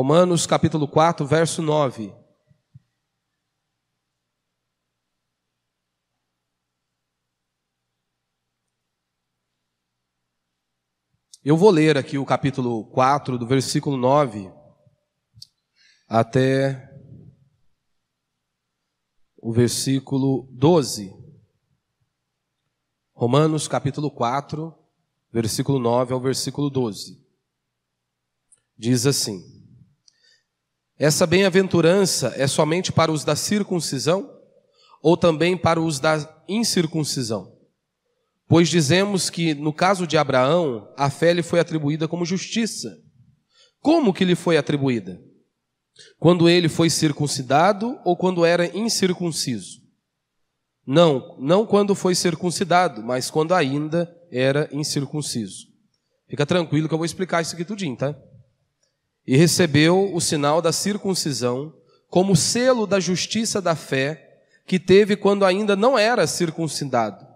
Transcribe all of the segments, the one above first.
Romanos capítulo 4, verso 9. Eu vou ler aqui o capítulo 4, do versículo 9 até o versículo 12. Romanos capítulo 4, versículo 9 ao versículo 12. Diz assim: essa bem-aventurança é somente para os da circuncisão ou também para os da incircuncisão? Pois dizemos que, no caso de Abraão, a fé lhe foi atribuída como justiça. Como que lhe foi atribuída? Quando ele foi circuncidado ou quando era incircunciso? Não quando foi circuncidado, mas quando ainda era incircunciso. Fica tranquilo que eu vou explicar isso aqui tudinho, tá? E recebeu o sinal da circuncisão como selo da justiça da fé que teve quando ainda não era circuncidado,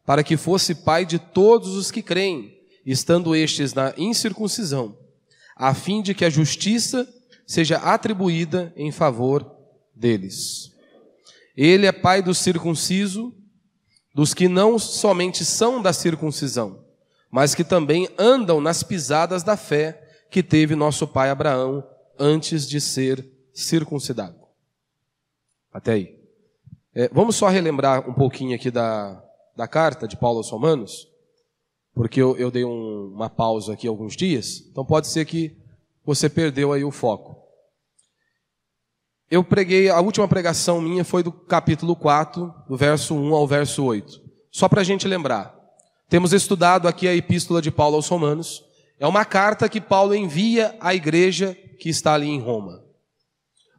para que fosse pai de todos os que creem, estando estes na incircuncisão, a fim de que a justiça seja atribuída em favor deles. Ele é pai do circunciso, dos que não somente são da circuncisão, mas que também andam nas pisadas da fé que teve nosso pai Abraão antes de ser circuncidado. Até aí. Vamos só relembrar um pouquinho aqui da carta de Paulo aos Romanos, porque eu dei uma pausa aqui alguns dias, então pode ser que você perdeu aí o foco. Eu preguei, a última pregação minha foi do capítulo 4, do verso 1 ao verso 8. Só para a gente lembrar, temos estudado aqui a epístola de Paulo aos Romanos, é uma carta que Paulo envia à igreja que está ali em Roma.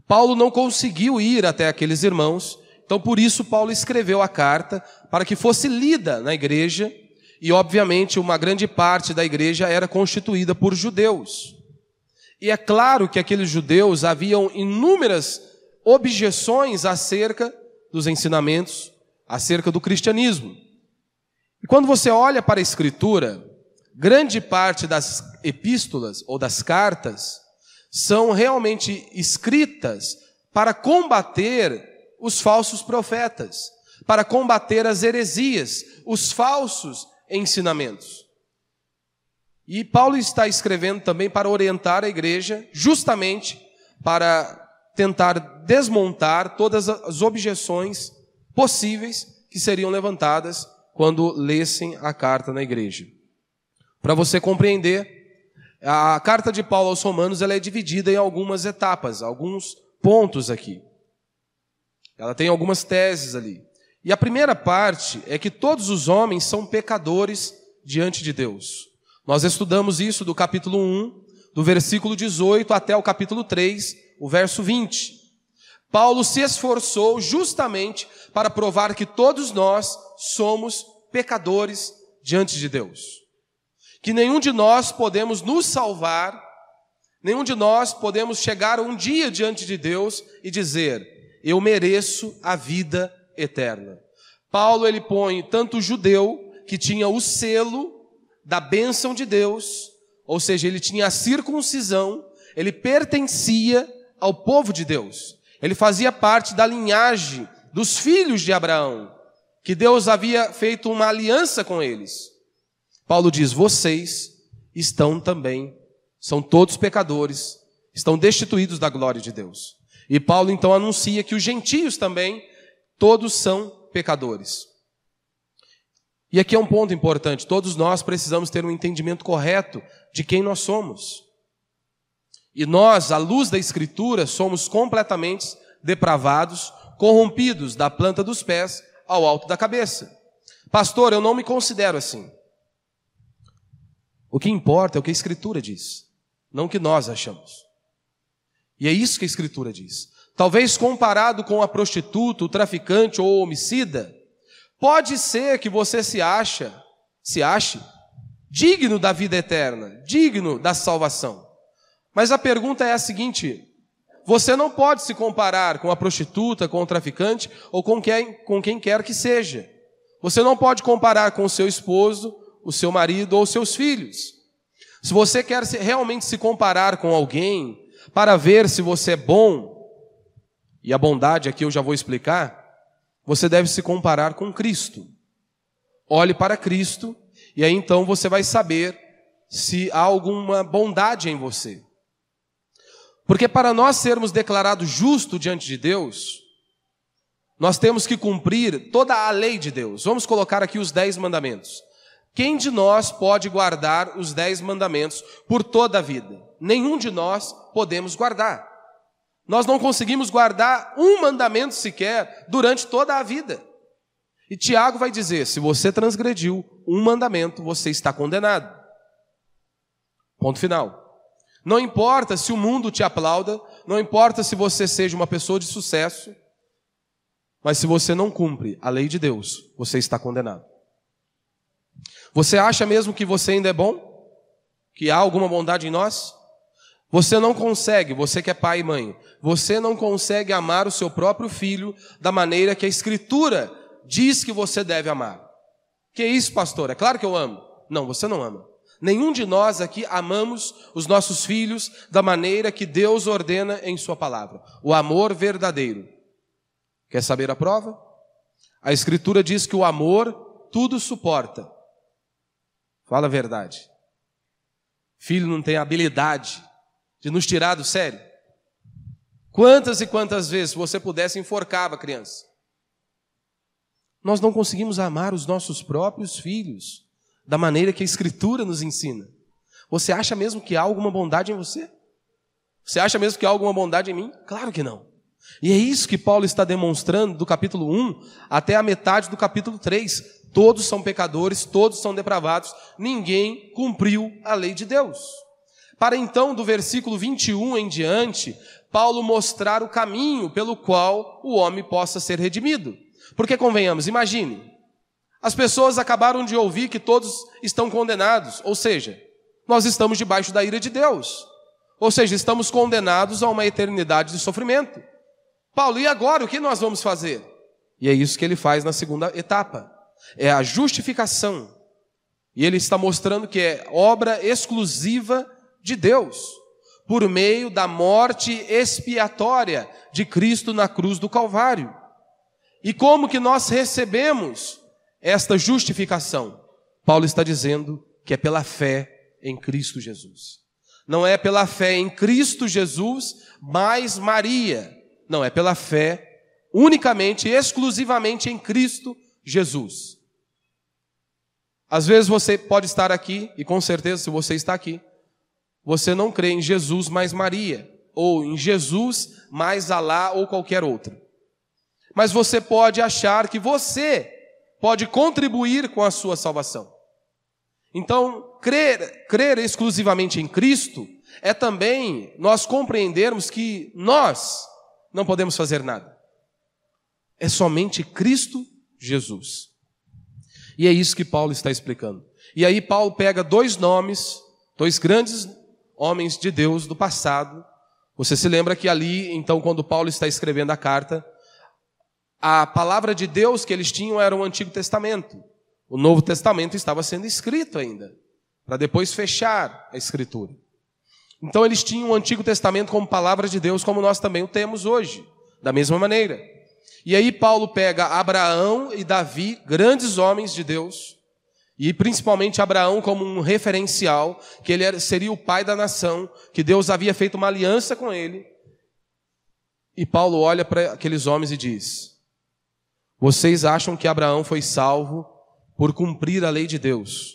Paulo não conseguiu ir até aqueles irmãos, então por isso Paulo escreveu a carta para que fosse lida na igreja, e obviamente uma grande parte da igreja era constituída por judeus. E é claro que aqueles judeus haviam inúmeras objeções acerca dos ensinamentos, acerca do cristianismo. E quando você olha para a Escritura, grande parte das epístolas ou das cartas são realmente escritas para combater os falsos profetas, para combater as heresias, os falsos ensinamentos. E Paulo está escrevendo também para orientar a igreja, justamente para tentar desmontar todas as objeções possíveis que seriam levantadas quando lessem a carta na igreja. Para você compreender, a carta de Paulo aos Romanos ela é dividida em algumas etapas, alguns pontos aqui. Ela tem algumas teses ali. E a primeira parte é que todos os homens são pecadores diante de Deus. Nós estudamos isso do capítulo 1, do versículo 18 até o capítulo 3, o verso 20. Paulo se esforçou justamente para provar que todos nós somos pecadores diante de Deus. Que nenhum de nós podemos nos salvar, nenhum de nós podemos chegar um dia diante de Deus e dizer: eu mereço a vida eterna. Paulo ele põe tanto o judeu, que tinha o selo da bênção de Deus, ou seja, ele tinha a circuncisão, ele pertencia ao povo de Deus, ele fazia parte da linhagem dos filhos de Abraão, que Deus havia feito uma aliança com eles. Paulo diz: vocês estão também, são todos pecadores, estão destituídos da glória de Deus. E Paulo então anuncia que os gentios também, todos são pecadores. E aqui é um ponto importante, todos nós precisamos ter um entendimento correto de quem nós somos. E nós, à luz da Escritura, somos completamente depravados, corrompidos da planta dos pés ao alto da cabeça. Pastor, eu não me considero assim. O que importa é o que a Escritura diz, não o que nós achamos. E é isso que a Escritura diz. Talvez comparado com a prostituta, o traficante ou o homicida, pode ser que você se ache digno da vida eterna, digno da salvação. Mas a pergunta é a seguinte: você não pode se comparar com a prostituta, com o traficante ou com quem quer que seja. Você não pode comparar com o seu esposo, o seu marido ou os seus filhos. Se você quer realmente se comparar com alguém, para ver se você é bom, e a bondade aqui eu já vou explicar, você deve se comparar com Cristo. Olhe para Cristo, e aí então você vai saber se há alguma bondade em você. Porque para nós sermos declarados justos diante de Deus, nós temos que cumprir toda a lei de Deus. Vamos colocar aqui os 10 mandamentos. Quem de nós pode guardar os 10 mandamentos por toda a vida? Nenhum de nós podemos guardar. Nós não conseguimos guardar um mandamento sequer durante toda a vida. E Tiago vai dizer, se você transgrediu um mandamento, você está condenado. Ponto final. Não importa se o mundo te aplauda, não importa se você seja uma pessoa de sucesso, mas se você não cumpre a lei de Deus, você está condenado. Você acha mesmo que você ainda é bom? Que há alguma bondade em nós? Você não consegue, você que é pai e mãe, você não consegue amar o seu próprio filho da maneira que a Escritura diz que você deve amar. Que isso, pastor? É claro que eu amo. Não, você não ama. Nenhum de nós aqui amamos os nossos filhos da maneira que Deus ordena em sua palavra. O amor verdadeiro. Quer saber a prova? A Escritura diz que o amor tudo suporta. Fala a verdade. Filho não tem habilidade de nos tirar do sério. Quantas e quantas vezes, se você pudesse, enforcava a criança. Nós não conseguimos amar os nossos próprios filhos da maneira que a Escritura nos ensina. Você acha mesmo que há alguma bondade em você? Você acha mesmo que há alguma bondade em mim? Claro que não. E é isso que Paulo está demonstrando do capítulo 1 até a metade do capítulo 3. Todos são pecadores, todos são depravados, ninguém cumpriu a lei de Deus. Para então, do versículo 21 em diante, Paulo mostrar o caminho pelo qual o homem possa ser redimido. Porque convenhamos, imagine, as pessoas acabaram de ouvir que todos estão condenados, ou seja, nós estamos debaixo da ira de Deus, ou seja, estamos condenados a uma eternidade de sofrimento. Paulo, e agora o que nós vamos fazer? E é isso que ele faz na segunda etapa, é a justificação. E ele está mostrando que é obra exclusiva de Deus, por meio da morte expiatória de Cristo na cruz do Calvário. E como que nós recebemos esta justificação? Paulo está dizendo que é pela fé em Cristo Jesus. Não é pela fé em Cristo Jesus, mais Maria. Não, é pela fé unicamente, exclusivamente em Cristo Jesus. Às vezes você pode estar aqui, e com certeza se você está aqui, você não crê em Jesus mais Maria, ou em Jesus mais Alá ou qualquer outro. Mas você pode achar que você pode contribuir com a sua salvação. Então, crer exclusivamente em Cristo é também nós compreendermos que nós não podemos fazer nada. É somente Cristo Jesus. E é isso que Paulo está explicando. E aí Paulo pega 2 nomes, 2 grandes homens de Deus do passado. Você se lembra que ali, então, quando Paulo está escrevendo a carta, a palavra de Deus que eles tinham era o Antigo Testamento. O Novo Testamento estava sendo escrito ainda, para depois fechar a Escritura. Então eles tinham o Antigo Testamento como palavra de Deus, como nós também o temos hoje, da mesma maneira. E aí Paulo pega Abraão e Davi, grandes homens de Deus, e principalmente Abraão como um referencial, que ele seria o pai da nação, que Deus havia feito uma aliança com ele. E Paulo olha para aqueles homens e diz: vocês acham que Abraão foi salvo por cumprir a lei de Deus?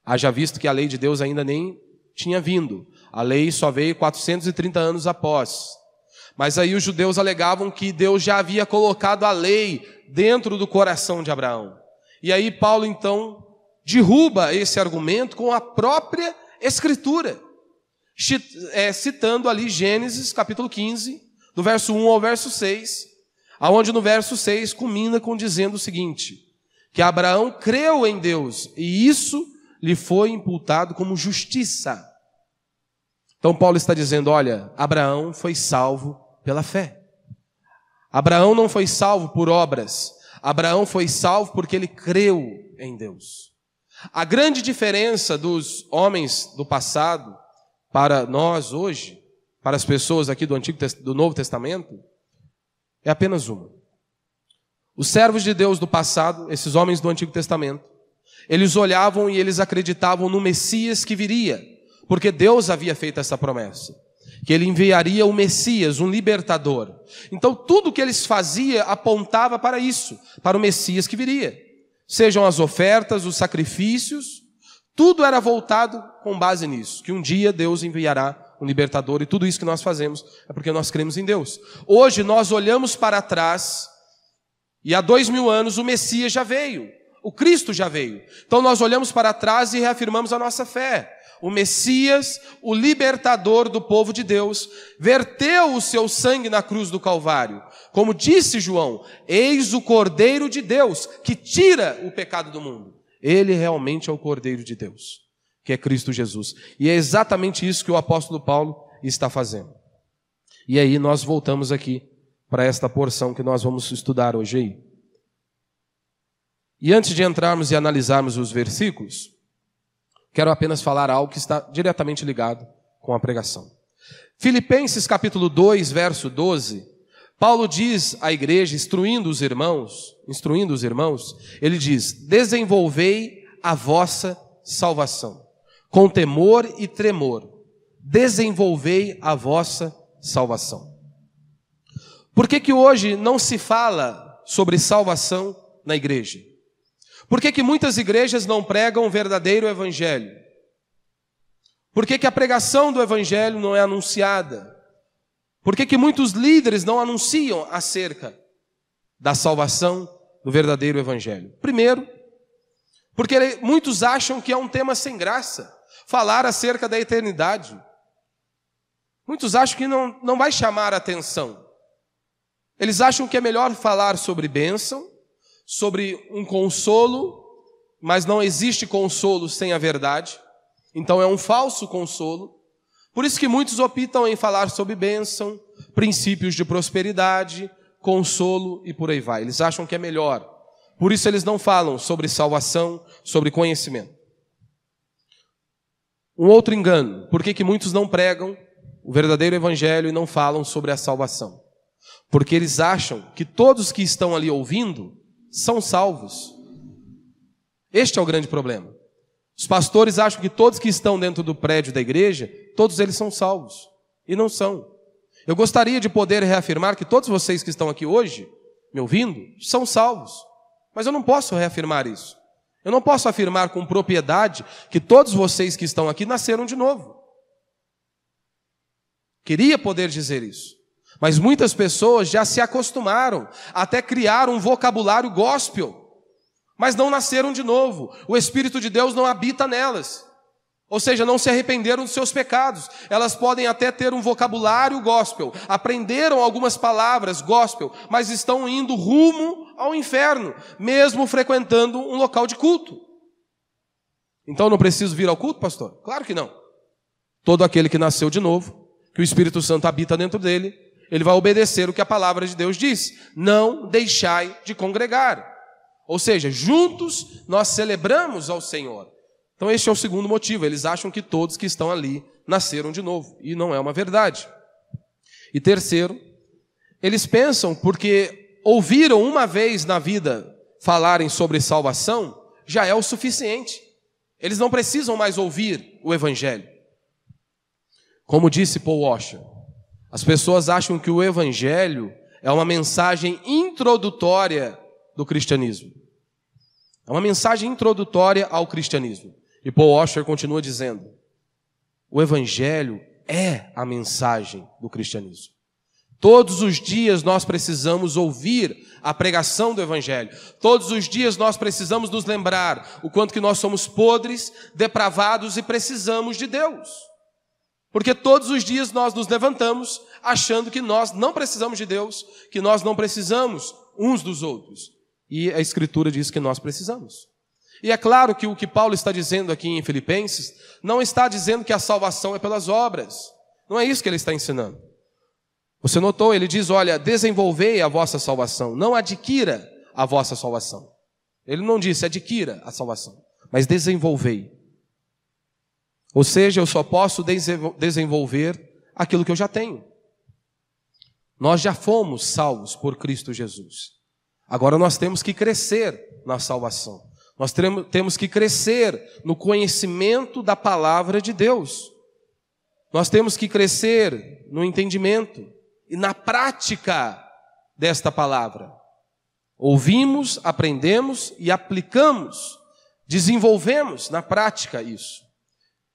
Haja visto que a lei de Deus ainda nem tinha vindo. A lei só veio 430 anos após. Mas aí os judeus alegavam que Deus já havia colocado a lei dentro do coração de Abraão. E aí Paulo então derruba esse argumento com a própria Escritura, citando ali Gênesis capítulo 15, do verso 1 ao verso 6, aonde no verso 6 culmina com dizendo o seguinte, que Abraão creu em Deus e isso lhe foi imputado como justiça. Então Paulo está dizendo, olha, Abraão foi salvo pela fé. Abraão não foi salvo por obras. Abraão foi salvo porque ele creu em Deus. A grande diferença dos homens do passado para nós hoje, para as pessoas aqui do Novo Testamento é apenas uma. Os servos de Deus do passado, esses homens do Antigo Testamento, eles olhavam e eles acreditavam no Messias que viria, porque Deus havia feito essa promessa, que ele enviaria o Messias, um libertador. Então tudo que eles faziam apontava para isso, para o Messias que viria. Sejam as ofertas, os sacrifícios, tudo era voltado com base nisso, que um dia Deus enviará um libertador, e tudo isso que nós fazemos é porque nós cremos em Deus. Hoje nós olhamos para trás, e há 2000 anos o Messias já veio, o Cristo já veio. Então nós olhamos para trás e reafirmamos a nossa fé. O Messias, o libertador do povo de Deus, verteu o seu sangue na cruz do Calvário. Como disse João, eis o Cordeiro de Deus, que tira o pecado do mundo. Ele realmente é o Cordeiro de Deus, que é Cristo Jesus. E é exatamente isso que o apóstolo Paulo está fazendo. E aí nós voltamos aqui para esta porção que nós vamos estudar hoje aí. E antes de entrarmos e analisarmos os versículos, quero apenas falar algo que está diretamente ligado com a pregação. Filipenses capítulo 2, verso 12, Paulo diz à igreja, instruindo os irmãos, ele diz: desenvolvei a vossa salvação, com temor e tremor, desenvolvei a vossa salvação. Por que hoje não se fala sobre salvação na igreja? Por que muitas igrejas não pregam o verdadeiro evangelho? Por que a pregação do evangelho não é anunciada? Por que muitos líderes não anunciam acerca da salvação do verdadeiro evangelho? Primeiro, porque muitos acham que é um tema sem graça falar acerca da eternidade. Muitos acham que não vai chamar a atenção. Eles acham que é melhor falar sobre bênção, sobre um consolo, mas não existe consolo sem a verdade. Então é um falso consolo. Por isso que muitos optam em falar sobre bênção, princípios de prosperidade, consolo e por aí vai. Eles acham que é melhor. Por isso eles não falam sobre salvação, sobre conhecimento. Um outro engano. Por que muitos não pregam o verdadeiro evangelho e não falam sobre a salvação? Porque eles acham que todos que estão ali ouvindo são salvos. Este é o grande problema. Os pastores acham que todos que estão dentro do prédio da igreja, todos eles são salvos. E não são. Eu gostaria de poder reafirmar que todos vocês que estão aqui hoje, me ouvindo, são salvos. Mas eu não posso reafirmar isso. Eu não posso afirmar com propriedade que todos vocês que estão aqui nasceram de novo. Queria poder dizer isso. Mas muitas pessoas já se acostumaram, até criar um vocabulário gospel, mas não nasceram de novo. O Espírito de Deus não habita nelas. Ou seja, não se arrependeram dos seus pecados. Elas podem até ter um vocabulário gospel, aprenderam algumas palavras gospel, mas estão indo rumo ao inferno, mesmo frequentando um local de culto. Então não preciso vir ao culto, pastor? Claro que não. Todo aquele que nasceu de novo, que o Espírito Santo habita dentro dele, ele vai obedecer o que a palavra de Deus diz. Não deixai de congregar. Ou seja, juntos nós celebramos ao Senhor. Então este é o segundo motivo. Eles acham que todos que estão ali nasceram de novo. E não é uma verdade. E terceiro, eles pensam porque ouviram uma vez na vida falarem sobre salvação, já é o suficiente. Eles não precisam mais ouvir o evangelho. Como disse Paul Washer, as pessoas acham que o evangelho é uma mensagem introdutória do cristianismo. É uma mensagem introdutória ao cristianismo. E Paul Washer continua dizendo, o evangelho é a mensagem do cristianismo. Todos os dias nós precisamos ouvir a pregação do evangelho. Todos os dias nós precisamos nos lembrar o quanto que nós somos podres, depravados e precisamos de Deus. Porque todos os dias nós nos levantamos achando que nós não precisamos de Deus, que nós não precisamos uns dos outros. E a Escritura diz que nós precisamos. E é claro que o que Paulo está dizendo aqui em Filipenses não está dizendo que a salvação é pelas obras. Não é isso que ele está ensinando. Você notou, ele diz, olha, desenvolvei a vossa salvação, não adquira a vossa salvação. Ele não disse adquira a salvação, mas desenvolvei. Ou seja, eu só posso desenvolver aquilo que eu já tenho. Nós já fomos salvos por Cristo Jesus. Agora nós temos que crescer na salvação. Nós temos que crescer no conhecimento da palavra de Deus. Nós temos que crescer no entendimento e na prática desta palavra. Ouvimos, aprendemos e aplicamos, desenvolvemos na prática isso.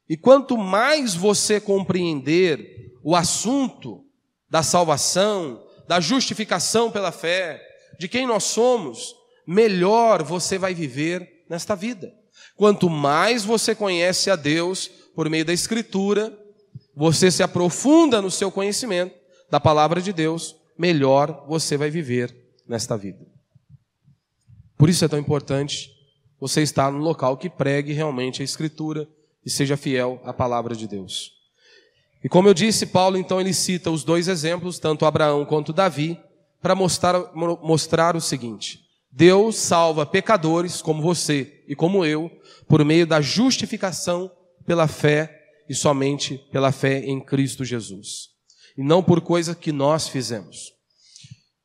E quanto mais você compreender o assunto da salvação, da justificação pela fé, de quem nós somos, melhor você vai viver nesta vida. Quanto mais você conhece a Deus por meio da Escritura, você se aprofunda no seu conhecimento da palavra de Deus, melhor você vai viver nesta vida. Por isso é tão importante você estar no local que pregue realmente a Escritura e seja fiel à palavra de Deus. E como eu disse, Paulo então ele cita os dois exemplos, tanto Abraão quanto Davi, para mostrar o seguinte: Deus salva pecadores como você e como eu, por meio da justificação pela fé e somente pela fé em Cristo Jesus, e não por coisa que nós fizemos.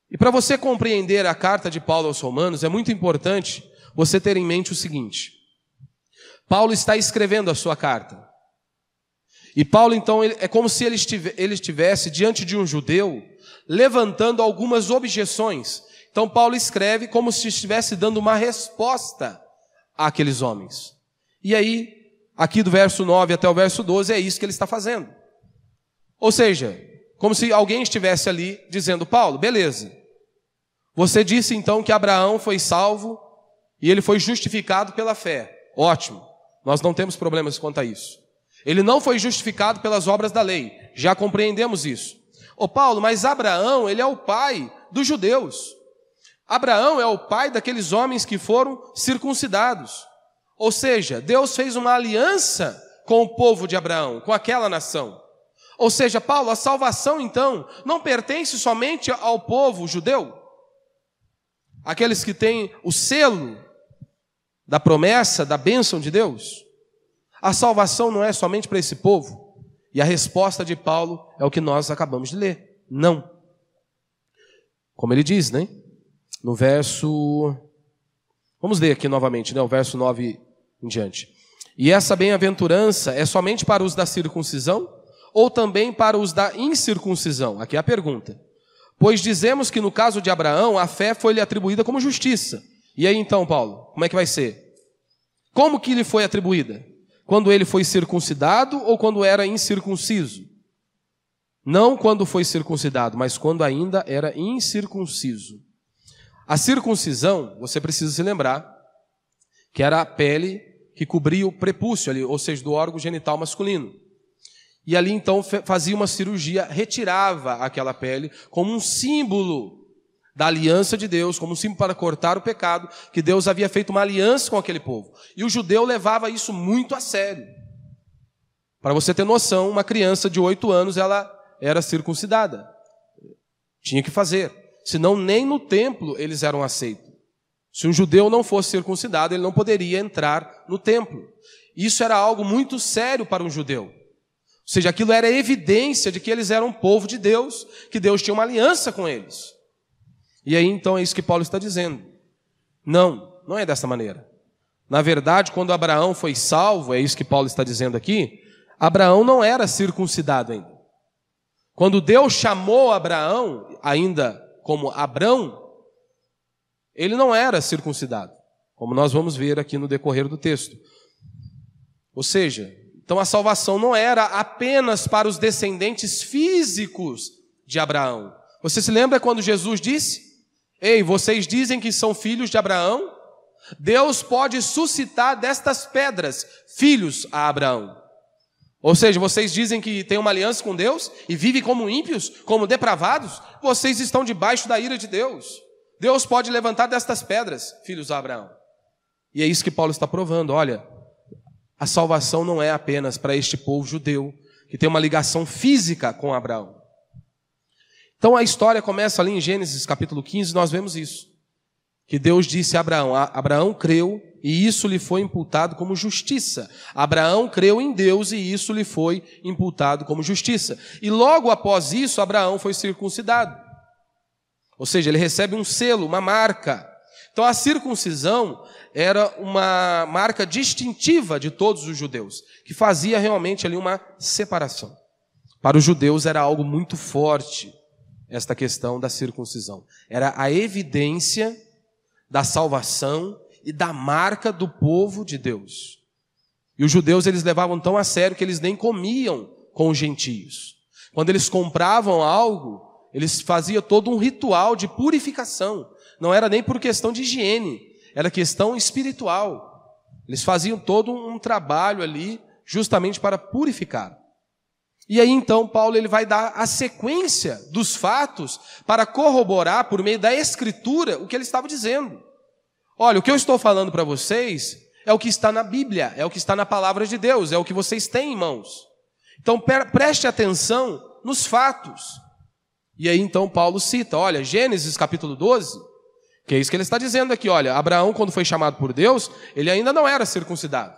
E para você compreender a carta de Paulo aos Romanos, é muito importante você ter em mente o seguinte: Paulo está escrevendo a sua carta. E Paulo, então, é como se ele estivesse diante de um judeu, levantando algumas objeções. Então, Paulo escreve como se estivesse dando uma resposta àqueles homens. E aí, aqui do verso 9 até o verso 12, é isso que ele está fazendo. Ou seja, como se alguém estivesse ali dizendo: Paulo, beleza. Você disse então que Abraão foi salvo e ele foi justificado pela fé. Ótimo, nós não temos problemas quanto a isso. Ele não foi justificado pelas obras da lei, já compreendemos isso. Ô Paulo, mas Abraão, ele é o pai dos judeus. Abraão é o pai daqueles homens que foram circuncidados. Ou seja, Deus fez uma aliança com o povo de Abraão, com aquela nação. Ou seja, Paulo, a salvação então não pertence somente ao povo judeu? Aqueles que têm o selo da promessa, da bênção de Deus? A salvação não é somente para esse povo? E a resposta de Paulo é o que nós acabamos de ler: não. Como ele diz, né? No verso... Vamos ler aqui novamente, né? O verso 9 em diante. E essa bem-aventurança é somente para os da circuncisão ou também para os da incircuncisão? Aqui é a pergunta. Pois dizemos que no caso de Abraão, a fé foi-lhe atribuída como justiça. E aí então, Paulo, como é que vai ser? Como que lhe foi atribuída? Quando ele foi circuncidado ou quando era incircunciso? Não quando foi circuncidado, mas quando ainda era incircunciso. A circuncisão, você precisa se lembrar, que era a pele que cobria o prepúcio, ali, ou seja, do órgão genital masculino. E ali então fazia uma cirurgia, retirava aquela pele como um símbolo da aliança de Deus, como um símbolo para cortar o pecado, que Deus havia feito uma aliança com aquele povo. E o judeu levava isso muito a sério. Para você ter noção, uma criança de 8 anos, ela era circuncidada. Tinha que fazer. Senão nem no templo eles eram aceitos. Se um judeu não fosse circuncidado, ele não poderia entrar no templo. Isso era algo muito sério para um judeu. Ou seja, aquilo era evidência de que eles eram um povo de Deus, que Deus tinha uma aliança com eles. E aí, então, é isso que Paulo está dizendo. Não é dessa maneira. Na verdade, quando Abraão foi salvo, é isso que Paulo está dizendo aqui, Abraão não era circuncidado ainda. Quando Deus chamou Abraão, ainda como Abrão, ele não era circuncidado, como nós vamos ver aqui no decorrer do texto. Ou seja, então a salvação não era apenas para os descendentes físicos de Abraão. Você se lembra quando Jesus disse: ei, vocês dizem que são filhos de Abraão? Deus pode suscitar destas pedras filhos a Abraão. Ou seja, vocês dizem que têm uma aliança com Deus e vivem como ímpios, como depravados? Vocês estão debaixo da ira de Deus. Deus pode levantar destas pedras filhos a Abraão. E é isso que Paulo está provando. Olha, a salvação não é apenas para este povo judeu, que tem uma ligação física com Abraão. Então a história começa ali em Gênesis capítulo 15, nós vemos isso. Que Deus disse a Abraão: Abraão creu e isso lhe foi imputado como justiça. Abraão creu em Deus e isso lhe foi imputado como justiça. E logo após isso, Abraão foi circuncidado. Ou seja, ele recebe um selo, uma marca. Então a circuncisão era uma marca distintiva de todos os judeus, que fazia realmente ali uma separação. Para os judeus era algo muito forte esta questão da circuncisão. Era a evidência da salvação e da marca do povo de Deus. E os judeus eles levavam tão a sério que eles nem comiam com os gentios. Quando eles compravam algo, eles faziam todo um ritual de purificação. Não era nem por questão de higiene, era questão espiritual. Eles faziam todo um trabalho ali justamente para purificar. E aí então Paulo ele vai dar a sequência dos fatos para corroborar por meio da escritura o que ele estava dizendo. Olha, o que eu estou falando para vocês é o que está na Bíblia, é o que está na palavra de Deus, é o que vocês têm em mãos. Então preste atenção nos fatos. E aí então Paulo cita, olha, Gênesis capítulo 12, que é isso que ele está dizendo aqui, olha, Abraão quando foi chamado por Deus, ele ainda não era circuncidado.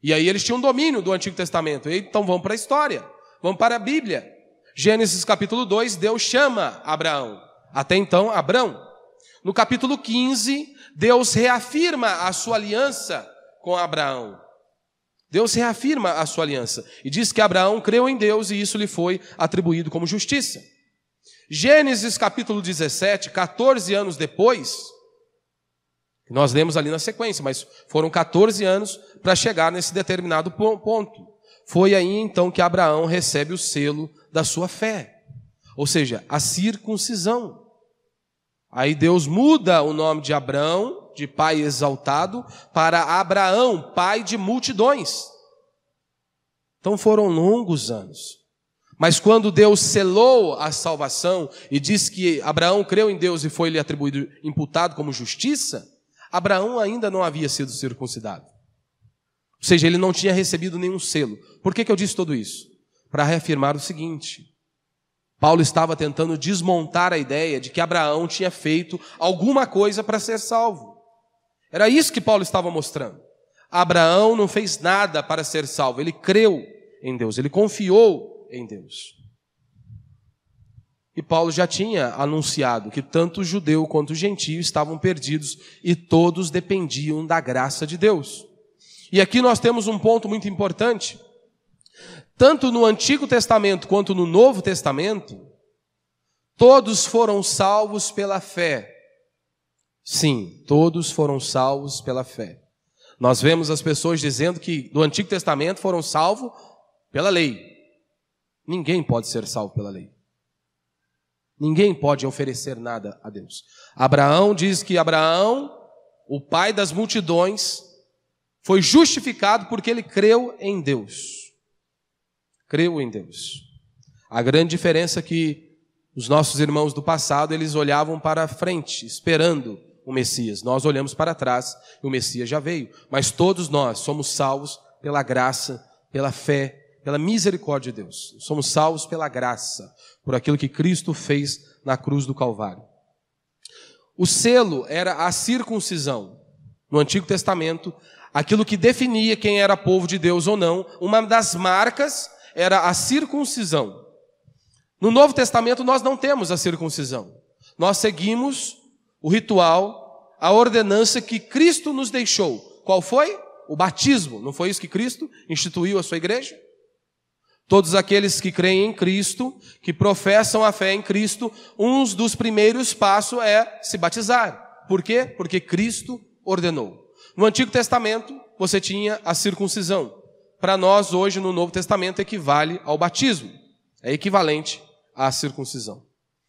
E aí eles tinham domínio do Antigo Testamento. E então vamos para a história, vamos para a Bíblia. Gênesis capítulo 2, Deus chama Abraão. Até então, Abrão. No capítulo 15, Deus reafirma a sua aliança com Abraão. Deus reafirma a sua aliança. E diz que Abraão creu em Deus e isso lhe foi atribuído como justiça. Gênesis capítulo 17, 14 anos depois, nós lemos ali na sequência, mas foram 14 anos para chegar nesse determinado ponto. Foi aí então que Abraão recebe o selo da sua fé, ou seja, a circuncisão. Aí Deus muda o nome de Abrão, de pai exaltado, para Abraão, pai de multidões. Então foram longos anos. Mas quando Deus selou a salvação e diz que Abraão creu em Deus e foi-lhe atribuído, imputado como justiça, Abraão ainda não havia sido circuncidado. Ou seja, ele não tinha recebido nenhum selo. Por que eu disse tudo isso? Para reafirmar o seguinte: Paulo estava tentando desmontar a ideia de que Abraão tinha feito alguma coisa para ser salvo. Era isso que Paulo estava mostrando. Abraão não fez nada para ser salvo, ele creu em Deus, ele confiou em Deus. E Paulo já tinha anunciado que tanto o judeu quanto o gentio estavam perdidos e todos dependiam da graça de Deus. E aqui nós temos um ponto muito importante. Tanto no Antigo Testamento quanto no Novo Testamento, todos foram salvos pela fé. Sim, todos foram salvos pela fé. Nós vemos as pessoas dizendo que do Antigo Testamento foram salvos pela lei. Ninguém pode ser salvo pela lei. Ninguém pode oferecer nada a Deus. Abraão diz que Abraão, o pai das multidões, foi justificado porque ele creu em Deus. Creu em Deus. A grande diferença é que os nossos irmãos do passado, eles olhavam para frente, esperando o Messias. Nós olhamos para trás e o Messias já veio. Mas todos nós somos salvos pela graça, pela fé, pela misericórdia de Deus. Somos salvos pela graça, por aquilo que Cristo fez na cruz do Calvário. O selo era a circuncisão. No Antigo Testamento, aquilo que definia quem era povo de Deus ou não, uma das marcas era a circuncisão. No Novo Testamento nós não temos a circuncisão. Nós seguimos o ritual, a ordenança que Cristo nos deixou. Qual foi? O batismo. Não foi isso que Cristo instituiu a sua igreja? Todos aqueles que creem em Cristo, que professam a fé em Cristo, um dos primeiros passos é se batizar. Por quê? Porque Cristo ordenou. No Antigo Testamento, você tinha a circuncisão. Para nós, hoje, no Novo Testamento, equivale ao batismo. É equivalente à circuncisão.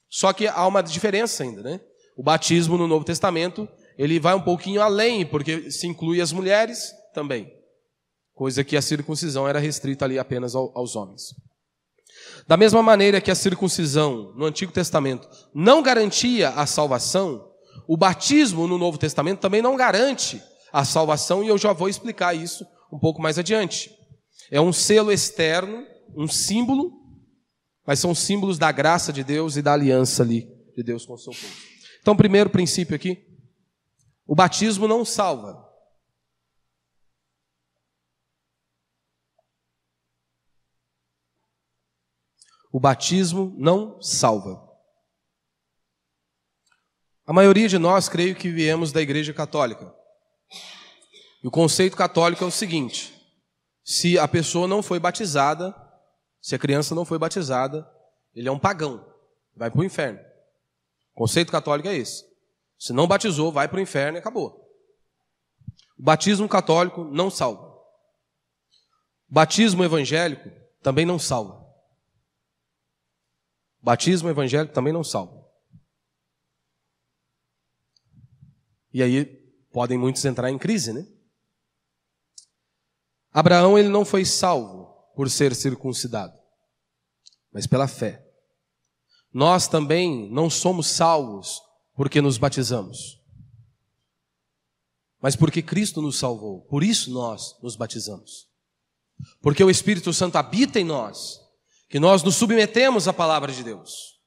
Só que há uma diferença ainda, né? O batismo no Novo Testamento, ele vai um pouquinho além, porque se inclui as mulheres também. Coisa que a circuncisão era restrita ali apenas aos homens. Da mesma maneira que a circuncisão no Antigo Testamento não garantia a salvação, o batismo no Novo Testamento também não garante a salvação, e eu já vou explicar isso um pouco mais adiante. É um selo externo, um símbolo, mas são símbolos da graça de Deus e da aliança ali de Deus com o seu povo. Então, primeiro princípio aqui, o batismo não salva. O batismo não salva. A maioria de nós, creio que viemos da Igreja Católica. E o conceito católico é o seguinte: se a pessoa não foi batizada, se a criança não foi batizada, ele é um pagão, vai para o inferno. O conceito católico é esse. Se não batizou, vai para o inferno e acabou. O batismo católico não salva. O batismo evangélico também não salva. O batismo evangélico também não salva. E aí podem muitos entrar em crise, né? Abraão, ele não foi salvo por ser circuncidado, mas pela fé. Nós também não somos salvos porque nos batizamos, mas porque Cristo nos salvou. Por isso nós nos batizamos. Porque o Espírito Santo habita em nós, que nós nos submetemos à palavra de Deus.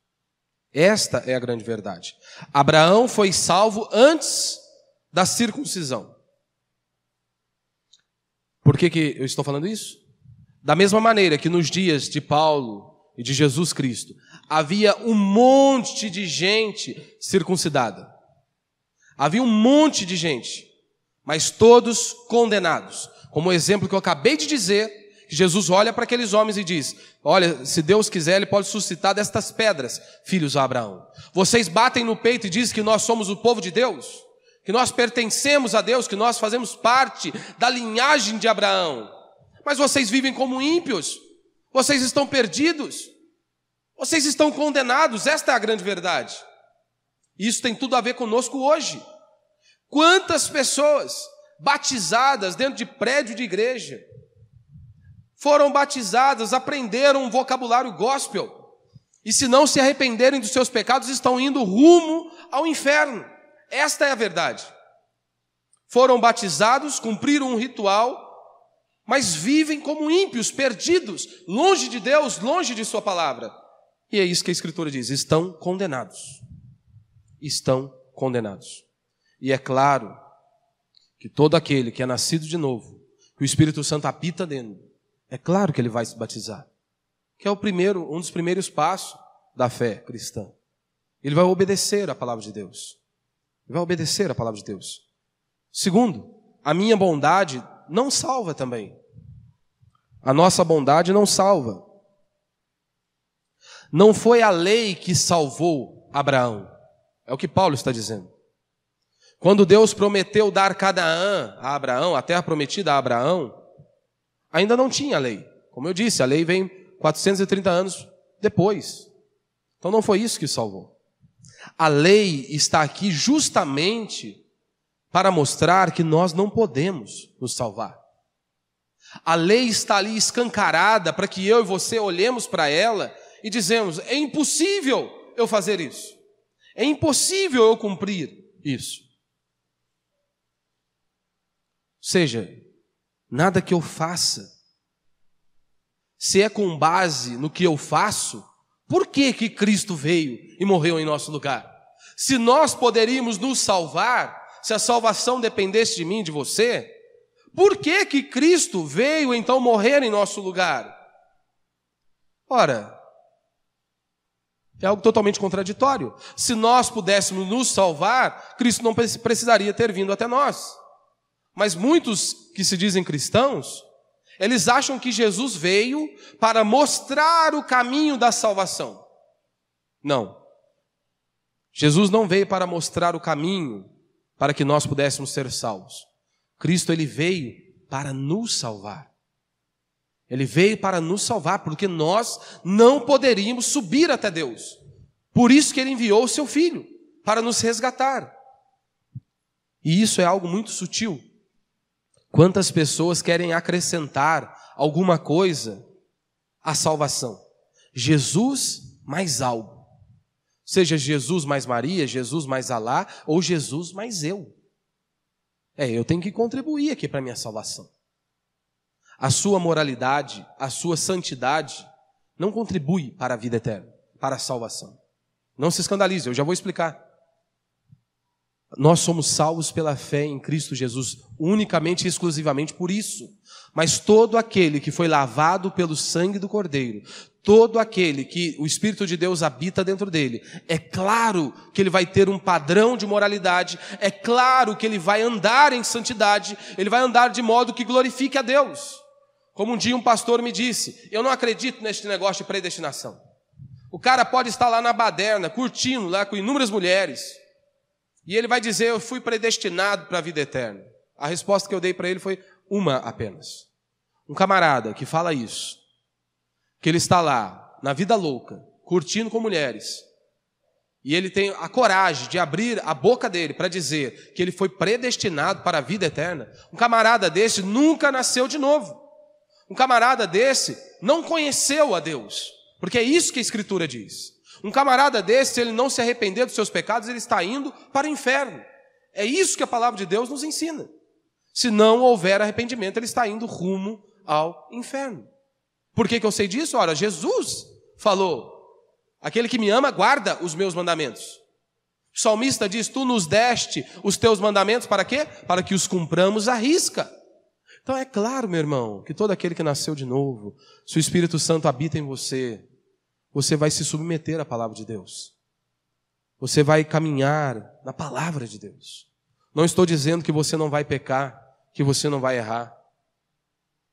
Esta é a grande verdade. Abraão foi salvo antes da circuncisão. Por que eu estou falando isso? Da mesma maneira que nos dias de Paulo e de Jesus Cristo, havia um monte de gente circuncidada. Havia um monte de gente, mas todos condenados. Como o exemplo que eu acabei de dizer, Jesus olha para aqueles homens e diz: olha, se Deus quiser, Ele pode suscitar destas pedras filhos a Abraão. Vocês batem no peito e dizem que nós somos o povo de Deus, que nós pertencemos a Deus, que nós fazemos parte da linhagem de Abraão. Mas vocês vivem como ímpios, vocês estão perdidos, vocês estão condenados. Esta é a grande verdade. Isso tem tudo a ver conosco hoje. Quantas pessoas batizadas dentro de prédio de igreja foram batizadas, aprenderam um vocabulário gospel, e se não se arrependerem dos seus pecados, estão indo rumo ao inferno. Esta é a verdade. Foram batizados, cumpriram um ritual, mas vivem como ímpios, perdidos, longe de Deus, longe de sua palavra. E é isso que a Escritura diz: estão condenados. Estão condenados. E é claro que todo aquele que é nascido de novo, que o Espírito Santo habita dentro, é claro que ele vai se batizar, que é um dos primeiros passos da fé cristã. Ele vai obedecer a palavra de Deus. Ele vai obedecer a palavra de Deus. Segundo, a minha bondade não salva também. A nossa bondade não salva. Não foi a lei que salvou Abraão. É o que Paulo está dizendo. Quando Deus prometeu dar Canaã a Abraão, a terra prometida a Abraão, ainda não tinha lei. Como eu disse, a lei vem 430 anos depois. Então não foi isso que salvou. A lei está aqui justamente para mostrar que nós não podemos nos salvar. A lei está ali escancarada para que eu e você olhemos para ela e dizemos: é impossível eu fazer isso. É impossível eu cumprir isso. Ou seja, nada que eu faça, se é com base no que eu faço, por que Cristo veio e morreu em nosso lugar? Se nós poderíamos nos salvar, se a salvação dependesse de mim, de você, por que Cristo veio então morrer em nosso lugar? Ora, é algo totalmente contraditório. Se nós pudéssemos nos salvar, Cristo não precisaria ter vindo até nós. Mas muitos que se dizem cristãos, eles acham que Jesus veio para mostrar o caminho da salvação. Não. Jesus não veio para mostrar o caminho para que nós pudéssemos ser salvos. Cristo, ele veio para nos salvar. Ele veio para nos salvar, porque nós não poderíamos subir até Deus. Por isso que ele enviou o seu Filho, para nos resgatar. E isso é algo muito sutil. Quantas pessoas querem acrescentar alguma coisa à salvação? Jesus mais algo. Seja Jesus mais Maria, Jesus mais Alá, ou Jesus mais eu. Eu tenho que contribuir aqui para a minha salvação. A sua moralidade, a sua santidade não contribui para a vida eterna, para a salvação. Não se escandalize, eu já vou explicar. Nós somos salvos pela fé em Cristo Jesus, unicamente e exclusivamente por isso. Mas todo aquele que foi lavado pelo sangue do Cordeiro, todo aquele que o Espírito de Deus habita dentro dele, é claro que ele vai ter um padrão de moralidade, é claro que ele vai andar em santidade, ele vai andar de modo que glorifique a Deus. Como um dia um pastor me disse, eu não acredito neste negócio de predestinação. O cara pode estar lá na baderna, curtindo lá com inúmeras mulheres, e ele vai dizer, eu fui predestinado para a vida eterna. A resposta que eu dei para ele foi uma apenas. Um camarada que fala isso, que ele está lá, na vida louca, curtindo com mulheres, e ele tem a coragem de abrir a boca dele para dizer que ele foi predestinado para a vida eterna, um camarada desse nunca nasceu de novo. Um camarada desse não conheceu a Deus, porque é isso que a Escritura diz. Um camarada desse, se ele não se arrepender dos seus pecados, ele está indo para o inferno. É isso que a palavra de Deus nos ensina. Se não houver arrependimento, ele está indo rumo ao inferno. Por que eu sei disso? Ora, Jesus falou, aquele que me ama guarda os meus mandamentos. O salmista diz, tu nos deste os teus mandamentos para quê? Para que os cumpramos à risca. Então é claro, meu irmão, que todo aquele que nasceu de novo, se o Espírito Santo habita em você, você vai se submeter à palavra de Deus. Você vai caminhar na palavra de Deus. Não estou dizendo que você não vai pecar, que você não vai errar.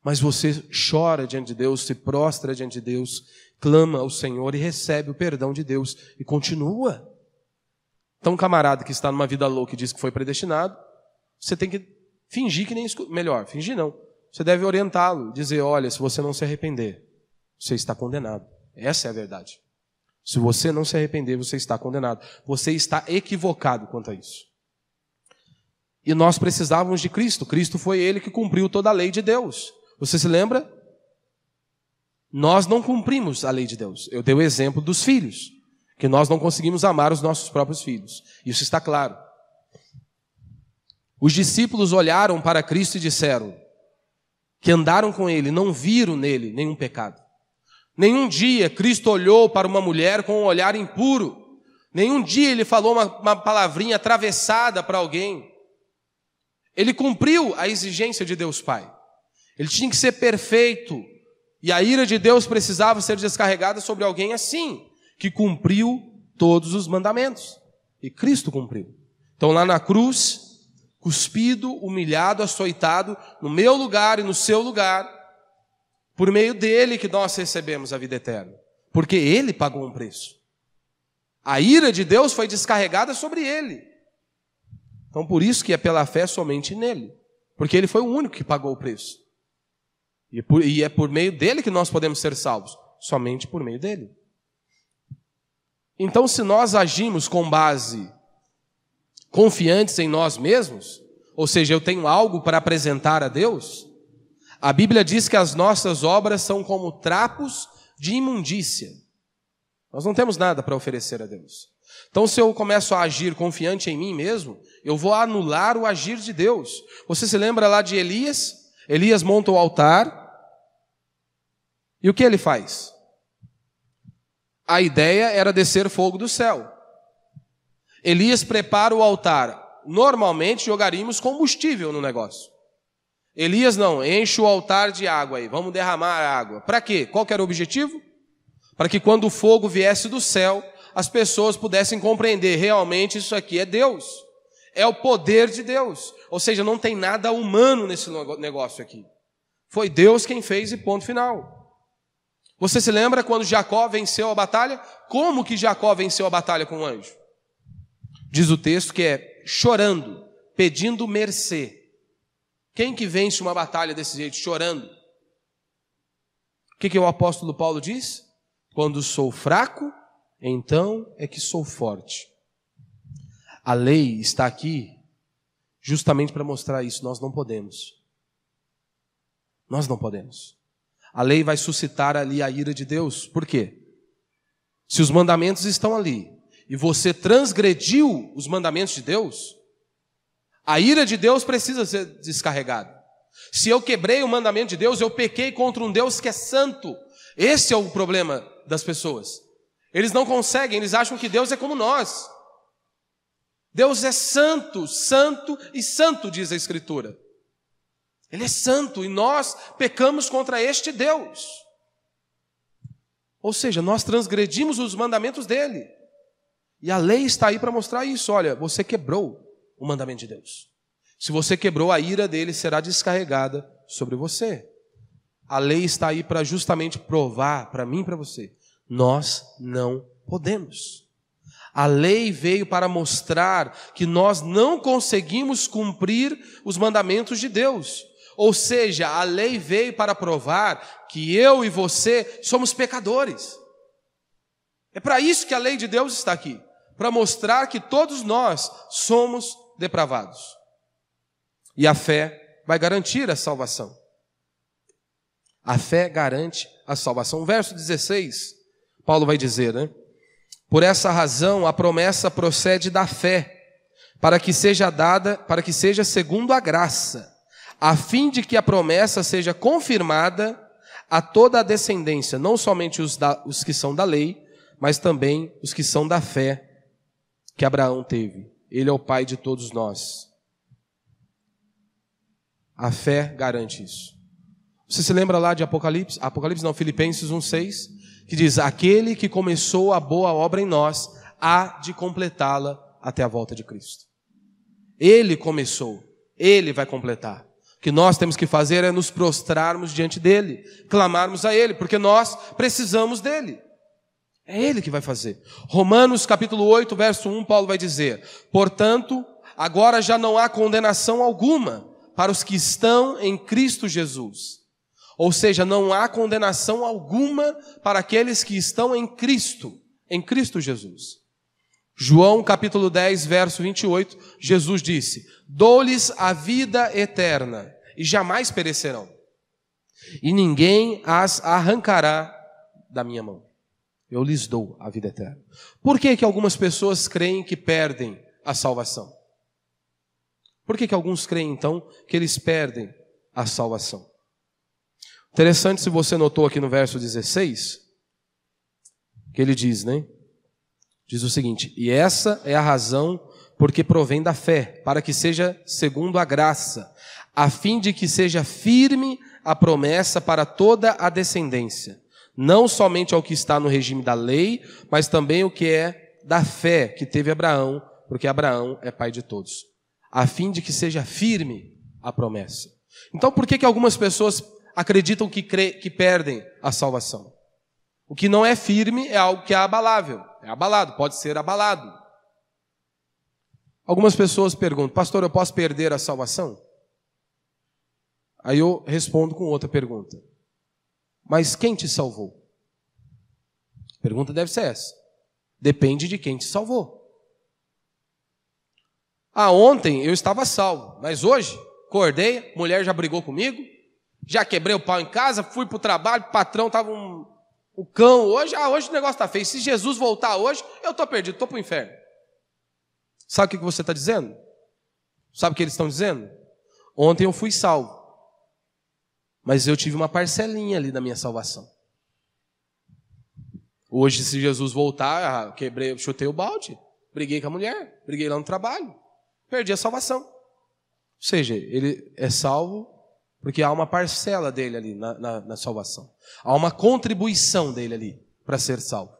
Mas você chora diante de Deus, se prostra diante de Deus, clama ao Senhor e recebe o perdão de Deus e continua. Então um camarada que está numa vida louca e diz que foi predestinado, você tem que fingir que nem escuta. Melhor, fingir não. Você deve orientá-lo, dizer, olha, se você não se arrepender, você está condenado. Essa é a verdade. Se você não se arrepender, você está condenado. Você está equivocado quanto a isso. E nós precisávamos de Cristo. Cristo foi ele que cumpriu toda a lei de Deus. Você se lembra? Nós não cumprimos a lei de Deus. Eu dei o exemplo dos filhos, que nós não conseguimos amar os nossos próprios filhos. Isso está claro. Os discípulos olharam para Cristo e disseram que andaram com ele, não viram nele nenhum pecado. Nenhum dia Cristo olhou para uma mulher com um olhar impuro. Nenhum dia ele falou uma palavrinha atravessada para alguém. Ele cumpriu a exigência de Deus Pai. Ele tinha que ser perfeito. E a ira de Deus precisava ser descarregada sobre alguém assim, que cumpriu todos os mandamentos. E Cristo cumpriu. Então lá na cruz, cuspido, humilhado, açoitado, no meu lugar e no seu lugar, por meio dele que nós recebemos a vida eterna. Porque ele pagou um preço. A ira de Deus foi descarregada sobre ele. Então por isso que é pela fé somente nele. Porque ele foi o único que pagou o preço. E é por meio dele que nós podemos ser salvos. Somente por meio dele. Então se nós agimos com base confiantes em nós mesmos, ou seja, eu tenho algo para apresentar a Deus, a Bíblia diz que as nossas obras são como trapos de imundícia. Nós não temos nada para oferecer a Deus. Então, se eu começo a agir confiante em mim mesmo, eu vou anular o agir de Deus. Você se lembra lá de Elias? Elias monta o altar. E o que ele faz? A ideia era descer fogo do céu. Elias prepara o altar. Normalmente jogaríamos combustível no negócio. Elias não, enche o altar de água aí, vamos derramar água. Para quê? Qual que era o objetivo? Para que quando o fogo viesse do céu, as pessoas pudessem compreender, realmente isso aqui é Deus. É o poder de Deus. Ou seja, não tem nada humano nesse negócio aqui. Foi Deus quem fez e ponto final. Você se lembra quando Jacó venceu a batalha? Como que Jacó venceu a batalha com o anjo? Diz o texto que é chorando, pedindo mercê. Quem que vence uma batalha desse jeito? Chorando. O que o apóstolo Paulo diz? Quando sou fraco, então é que sou forte. A lei está aqui justamente para mostrar isso. Nós não podemos. Nós não podemos. A lei vai suscitar ali a ira de Deus. Por quê? Se os mandamentos estão ali e você transgrediu os mandamentos de Deus, a ira de Deus precisa ser descarregada. Se eu quebrei o mandamento de Deus, eu pequei contra um Deus que é santo. Esse é o problema das pessoas. Eles não conseguem, eles acham que Deus é como nós. Deus é santo, santo e santo, diz a Escritura. Ele é santo e nós pecamos contra este Deus. Ou seja, nós transgredimos os mandamentos dele. E a lei está aí para mostrar isso. Olha, você quebrou o mandamento de Deus. Se você quebrou, a ira dele será descarregada sobre você. A lei está aí para justamente provar para mim e para você. Nós não podemos. A lei veio para mostrar que nós não conseguimos cumprir os mandamentos de Deus. Ou seja, a lei veio para provar que eu e você somos pecadores. É para isso que a lei de Deus está aqui. Para mostrar que todos nós somos depravados. E a fé vai garantir a salvação. A fé garante a salvação. Verso 16, Paulo vai dizer, né? Por essa razão, a promessa procede da fé, para que seja segundo a graça, a fim de que a promessa seja confirmada a toda a descendência, não somente os que são da lei, mas também os que são da fé que Abraão teve. Ele é o pai de todos nós. A fé garante isso. Você se lembra lá de Filipenses 1:6, que diz, aquele que começou a boa obra em nós, há de completá-la até a volta de Cristo. Ele começou, ele vai completar. O que nós temos que fazer é nos prostrarmos diante dele, clamarmos a ele, porque nós precisamos dele. É ele que vai fazer. Romanos capítulo 8, verso 1, Paulo vai dizer, portanto, agora já não há condenação alguma para os que estão em Cristo Jesus. Ou seja, não há condenação alguma para aqueles que estão em Cristo Jesus. João capítulo 10, verso 28, Jesus disse, dou-lhes a vida eterna e jamais perecerão, e ninguém as arrancará da minha mão. Eu lhes dou a vida eterna. Por que que algumas pessoas creem que perdem a salvação? Por que que alguns creem, então, que eles perdem a salvação? Interessante, se você notou aqui no verso 16, que ele diz, né? Diz o seguinte, e essa é a razão porque provém da fé, para que seja segundo a graça, a fim de que seja firme a promessa para toda a descendência, não somente ao que está no regime da lei, mas também o que é da fé que teve Abraão, porque Abraão é pai de todos, a fim de que seja firme a promessa. Então, por que que algumas pessoas acreditam que perdem a salvação? O que não é firme é algo que é abalável. É abalado, pode ser abalado. Algumas pessoas perguntam, pastor, eu posso perder a salvação? Aí eu respondo com outra pergunta. Mas quem te salvou? A pergunta deve ser essa. Depende de quem te salvou. Ontem eu estava salvo, mas hoje, acordei, mulher já brigou comigo, já quebrei o pau em casa, fui para o trabalho, o patrão estava o cão hoje, hoje o negócio está feio. Se Jesus voltar hoje, eu estou perdido, estou para o inferno. Sabe o que você está dizendo? Sabe o que eles estão dizendo? Ontem eu fui salvo, mas eu tive uma parcelinha ali da minha salvação. Hoje, se Jesus voltar, chutei o balde, briguei com a mulher, briguei lá no trabalho, perdi a salvação. Ou seja, ele é salvo porque há uma parcela dele ali na salvação. Há uma contribuição dele ali para ser salvo.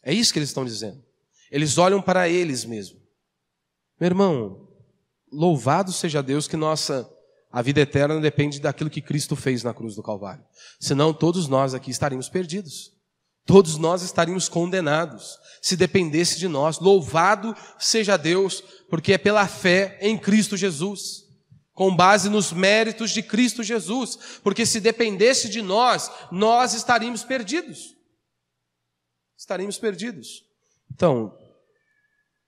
É isso que eles estão dizendo. Eles olham para eles mesmos. Meu irmão, louvado seja Deus que a vida eterna depende daquilo que Cristo fez na cruz do Calvário. Senão todos nós aqui estaríamos perdidos. Todos nós estaríamos condenados, se dependesse de nós. Louvado seja Deus, porque é pela fé em Cristo Jesus, com base nos méritos de Cristo Jesus, porque se dependesse de nós, nós estaríamos perdidos. Estaríamos perdidos. Então,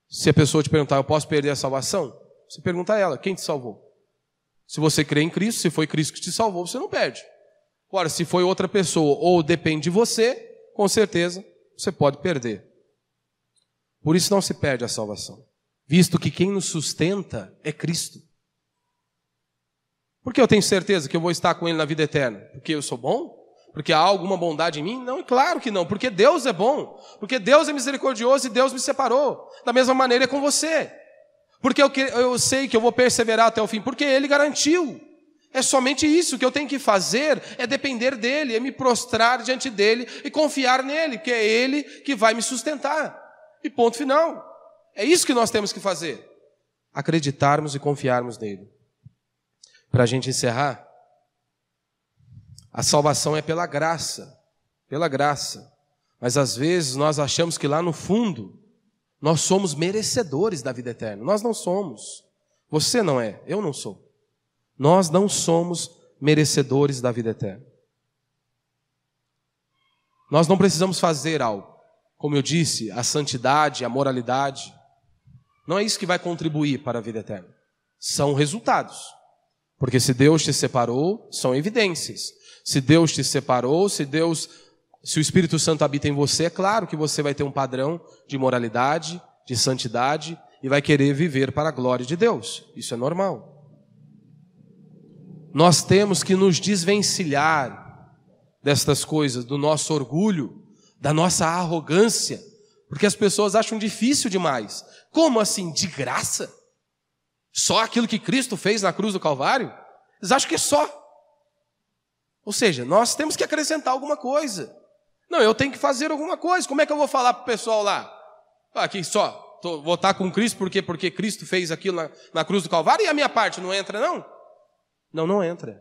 se a pessoa te perguntar, eu posso perder a salvação? Você pergunta a ela, quem te salvou? Se você crê em Cristo, se foi Cristo que te salvou, você não perde. Agora, se foi outra pessoa ou depende de você, com certeza você pode perder. Por isso não se perde a salvação, visto que quem nos sustenta é Cristo. Por que eu tenho certeza que eu vou estar com Ele na vida eterna? Porque eu sou bom? Porque há alguma bondade em mim? Não, é claro que não, porque Deus é bom, porque Deus é misericordioso e Deus me separou. Da mesma maneira é com você. Porque eu sei que eu vou perseverar até o fim, porque Ele garantiu. É somente isso que eu tenho que fazer, é depender dEle, é me prostrar diante dEle e confiar nele, porque é Ele que vai me sustentar. E ponto final. É isso que nós temos que fazer. Acreditarmos e confiarmos nele. Para a gente encerrar, a salvação é pela graça, mas às vezes nós achamos que lá no fundo nós somos merecedores da vida eterna. Nós não somos. Você não é, eu não sou. Nós não somos merecedores da vida eterna. Nós não precisamos fazer algo. Como eu disse, a santidade, a moralidade, não é isso que vai contribuir para a vida eterna. São resultados. Porque se Deus te separou, são evidências. Se Deus te separou, se o Espírito Santo habita em você, é claro que você vai ter um padrão de moralidade, de santidade, e vai querer viver para a glória de Deus. Isso é normal. Nós temos que nos desvencilhar destas coisas, do nosso orgulho, da nossa arrogância, porque as pessoas acham difícil demais. Como assim? De graça? Só aquilo que Cristo fez na cruz do Calvário? Eles acham que é só. Ou seja, nós temos que acrescentar alguma coisa. Não, eu tenho que fazer alguma coisa. Como é que eu vou falar para o pessoal lá? Aqui só, vou estar com Cristo porque Cristo fez aquilo na cruz do Calvário e a minha parte não entra, não? Não, não entra.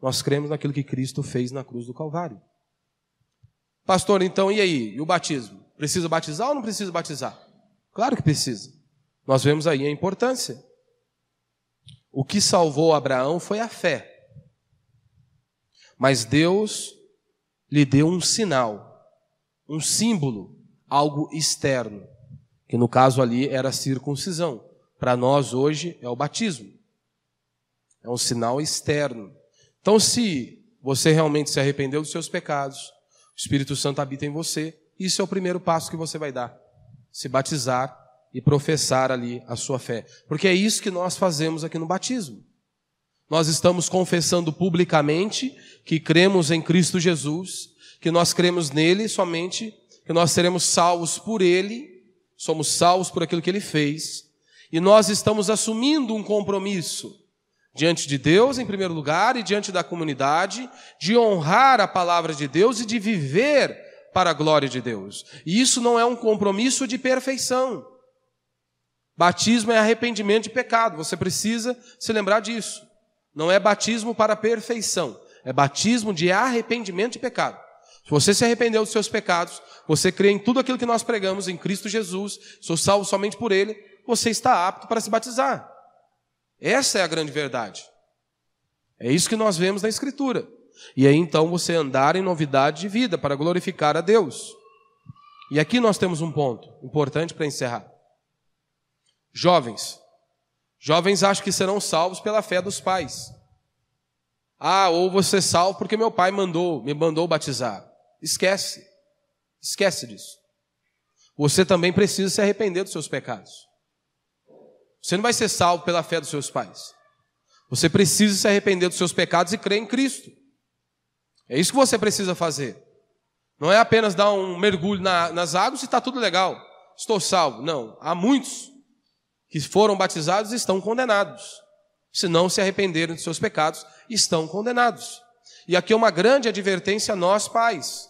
Nós cremos naquilo que Cristo fez na cruz do Calvário. Pastor, então, e aí? E o batismo? Precisa batizar ou não precisa batizar? Claro que precisa. Nós vemos aí a importância. O que salvou Abraão foi a fé. Mas Deus lhe deu um sinal, um símbolo, algo externo, que no caso ali era a circuncisão. Para nós hoje é o batismo. É um sinal externo. Então, se você realmente se arrependeu dos seus pecados, o Espírito Santo habita em você, isso é o primeiro passo que você vai dar. Se batizar e professar ali a sua fé. Porque é isso que nós fazemos aqui no batismo. Nós estamos confessando publicamente que cremos em Cristo Jesus, que nós cremos nele somente, que nós seremos salvos por ele, somos salvos por aquilo que ele fez, e nós estamos assumindo um compromisso diante de Deus, em primeiro lugar, e diante da comunidade, de honrar a palavra de Deus e de viver para a glória de Deus. E isso não é um compromisso de perfeição. Batismo é arrependimento de pecado, você precisa se lembrar disso. Não é batismo para perfeição, é batismo de arrependimento de pecado. Se você se arrependeu dos seus pecados, você crê em tudo aquilo que nós pregamos em Cristo Jesus, sou salvo somente por ele, você está apto para se batizar. Essa é a grande verdade. É isso que nós vemos na Escritura. E aí então você andar em novidade de vida para glorificar a Deus. E aqui nós temos um ponto importante para encerrar. Jovens acham que serão salvos pela fé dos pais. Ou você é salvo porque meu pai me mandou batizar. Esquece disso. Você também precisa se arrepender dos seus pecados. Você não vai ser salvo pela fé dos seus pais. Você precisa se arrepender dos seus pecados e crer em Cristo. É isso que você precisa fazer. Não é apenas dar um mergulho nas águas e está tudo legal. Estou salvo. Não, há muitos que foram batizados e estão condenados. Se não se arrependerem dos seus pecados, estão condenados. E aqui é uma grande advertência a nós, pais.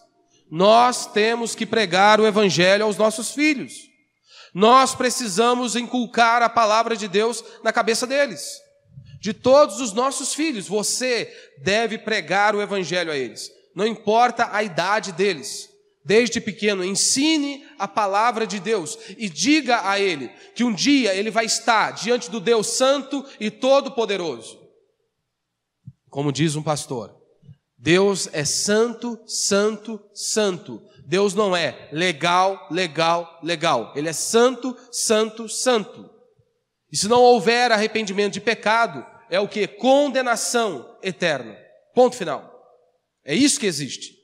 Nós temos que pregar o evangelho aos nossos filhos. Nós precisamos inculcar a palavra de Deus na cabeça deles. De todos os nossos filhos, você deve pregar o evangelho a eles. Não importa a idade deles. Desde pequeno, ensine a palavra de Deus e diga a ele que um dia ele vai estar diante do Deus Santo e Todo-Poderoso. Como diz um pastor, Deus é santo, santo, santo. Deus não é legal, legal, legal. Ele é santo, santo, santo. E se não houver arrependimento de pecado, é o que? Condenação eterna. Ponto final. É isso que existe.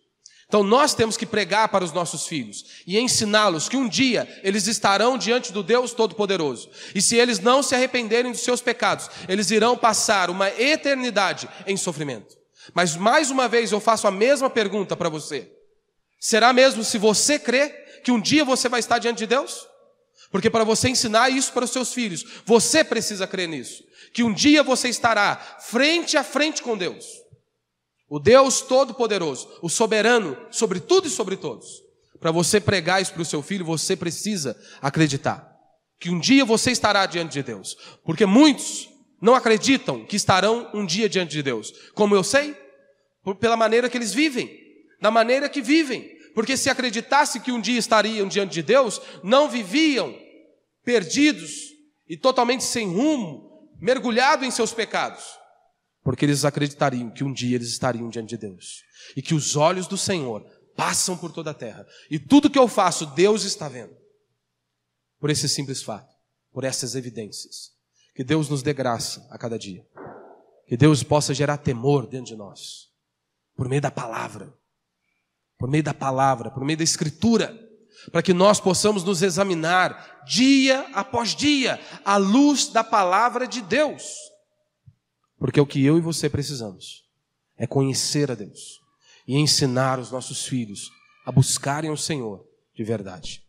Então nós temos que pregar para os nossos filhos e ensiná-los que um dia eles estarão diante do Deus Todo-Poderoso. E se eles não se arrependerem dos seus pecados, eles irão passar uma eternidade em sofrimento. Mas mais uma vez eu faço a mesma pergunta para você. Será mesmo se você crê que um dia você vai estar diante de Deus? Porque para você ensinar isso para os seus filhos, você precisa crer nisso. Que um dia você estará frente a frente com Deus. O Deus Todo-Poderoso, o soberano sobre tudo e sobre todos. Para você pregar isso para o seu filho, você precisa acreditar. Que um dia você estará diante de Deus. Porque muitos não acreditam que estarão um dia diante de Deus. Como eu sei? Pela maneira que eles vivem. Da maneira que vivem. Porque se acreditasse que um dia estariam diante de Deus, não viviam perdidos e totalmente sem rumo, mergulhados em seus pecados. Porque eles acreditariam que um dia eles estariam diante de Deus. E que os olhos do Senhor passam por toda a terra. E tudo que eu faço, Deus está vendo. Por esse simples fato. Por essas evidências. Que Deus nos dê graça a cada dia. Que Deus possa gerar temor dentro de nós. Por meio da palavra. Por meio da palavra, por meio da Escritura. Para que nós possamos nos examinar dia após dia. À luz da palavra de Deus. Porque o que eu e você precisamos é conhecer a Deus e ensinar os nossos filhos a buscarem o Senhor de verdade.